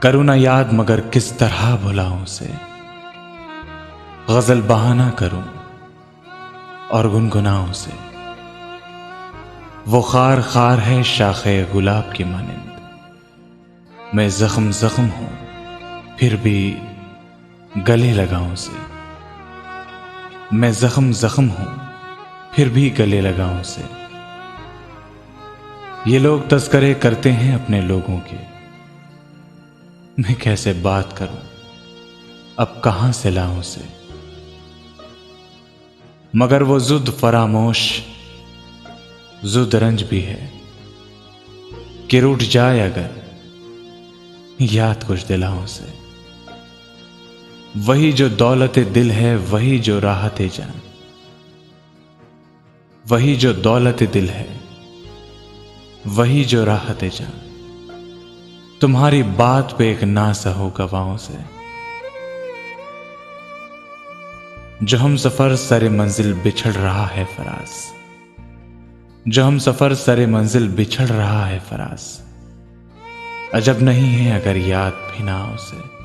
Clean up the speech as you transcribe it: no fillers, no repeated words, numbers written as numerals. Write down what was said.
करूँ ना याद मगर किस तरह भुलाऊं उसे। गजल बहाना करूं और गुनगुनाऊं उसे। वो खार खार है शाखे गुलाब की मानिंद। मैं जख्म जख्म हूं फिर भी गले लगाऊं उसे। मैं जख्म जख्म हूं फिर भी गले लगाऊं उसे। ये लोग तस्करे करते हैं अपने लोगों के। मैं कैसे बात करूं अब कहां से लाऊं उसे। मगर वो जुद फरामोश जुद रंज भी है कि रूठ जाए अगर याद कुछ दिलाऊं उसे। वही जो दौलत दिल है वही जो राहत जान। वही जो दौलत दिल है वही जो राहत जान। तुम्हारी बात पे एक ना सहो गवाहों से। जो हम सफर सरे मंजिल बिछड़ रहा है फराज। जो हम सफर सरे मंजिल बिछड़ रहा है फराज। अजब नहीं है अगर याद भी ना हो उसे।